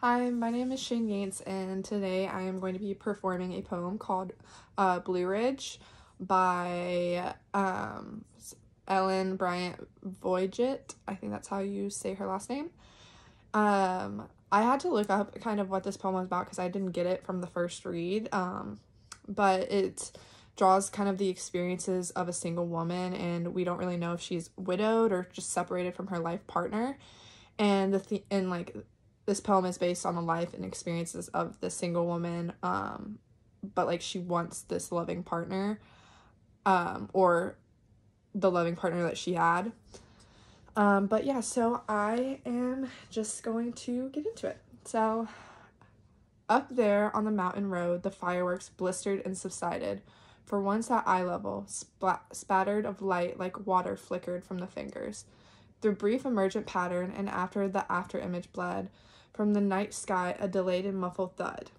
Hi, my name is Shane Yates, and today I am going to be performing a poem called Blue Ridge by Ellen Bryant Voyagett. I think that's how you say her last name. I had to look up kind of what this poem was about because I didn't get it from the first read, but it draws kind of the experiences of a single woman, and we don't really know if she's widowed or just separated from her life partner. And this poem is based on the life and experiences of the single woman, but like she wants this loving partner, or the loving partner that she had. But yeah, so I am just going to get into it. So, up there on the mountain road, the fireworks blistered and subsided. For once at eye level, spattered of light like water flickered from the fingers. The brief emergent pattern, and after the after-image bled, from the night sky a delayed and muffled thud.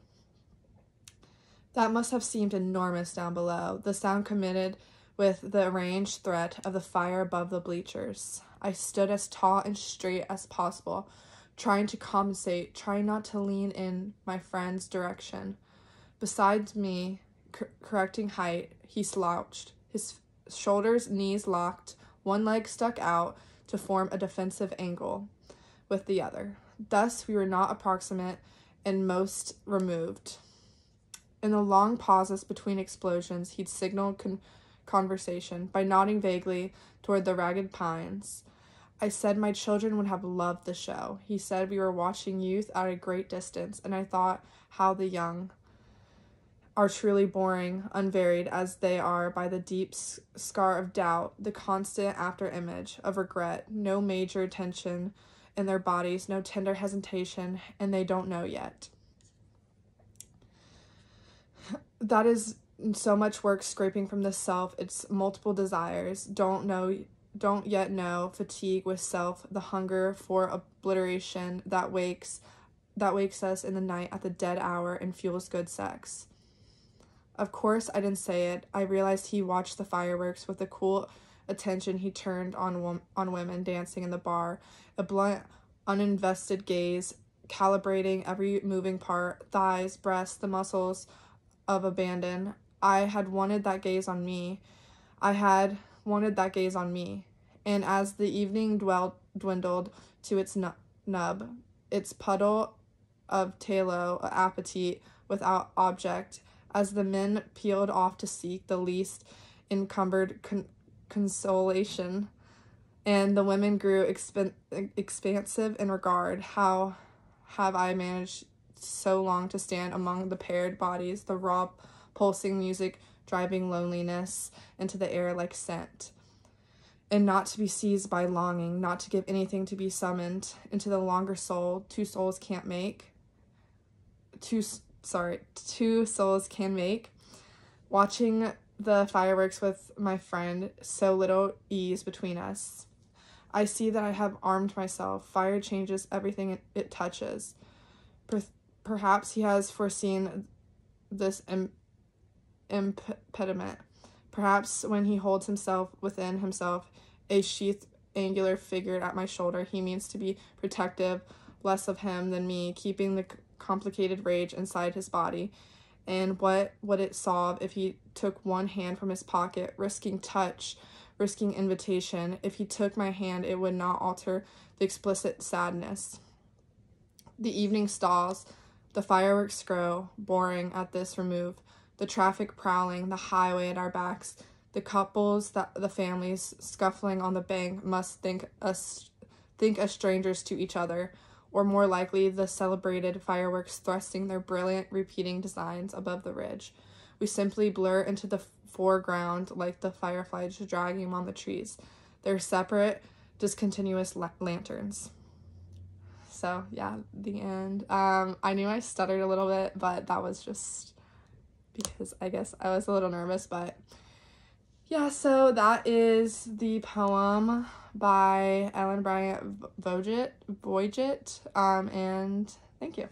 That must have seemed enormous down below, the sound committed with the arranged threat of the fire above the bleachers. I stood as tall and straight as possible, trying to compensate, trying not to lean in my friend's direction. Beside me, correcting height, he slouched, his shoulders, knees locked, one leg stuck out to form a defensive angle with the other. Thus, we were not approximate and most removed. In the long pauses between explosions, he'd signaled conversation by nodding vaguely toward the ragged pines. I said my children would have loved the show. He said we were watching youth at a great distance, and I thought how the young are truly boring, unvaried as they are by the deep scar of doubt, the constant after-image of regret, no major tension in their bodies, no tender hesitation, and they don't know yet. That is so much work scraping from the self, its multiple desires, don't yet know, fatigue with self, the hunger for obliteration that wakes us in the night at the dead hour and fuels good sex. Of course, I didn't say it. I realized he watched the fireworks with the cool attention he turned on women dancing in the bar, a blunt, uninvested gaze, calibrating every moving part, thighs, breasts, the muscles of abandon. I had wanted that gaze on me. And as the evening dwindled to its nub, its puddle of tallow, appetite without object, as the men peeled off to seek the least encumbered consolation, and the women grew expansive in regard, how have I managed so long to stand among the paired bodies, the raw pulsing music driving loneliness into the air like scent, and not to be seized by longing, not to give anything to be summoned into the longer soul two souls can make, watching the fireworks with my friend, so little ease between us. I see that I have armed myself. Fire changes everything it touches. Perhaps he has foreseen this impediment. Perhaps when he holds himself within himself, a sheathed angular figure at my shoulder, he means to be protective, less of him than me, keeping the complicated rage inside his body. And what would it solve if he took one hand from his pocket, risking touch, risking invitation? If he took my hand, it would not alter the explicit sadness. The evening stalls, the fireworks grow, boring at this remove, the traffic prowling, the highway at our backs, the couples, the families scuffling on the bank must think us strangers to each other, or more likely the celebrated fireworks thrusting their brilliant repeating designs above the ridge. We simply blur into the foreground like the fireflies dragging among the trees, their separate, discontinuous lanterns. So yeah, the end. I knew I stuttered a little bit, but that was just because I guess I was a little nervous, but yeah, so that is the poem by Ellen Bryant Voyagett, and thank you.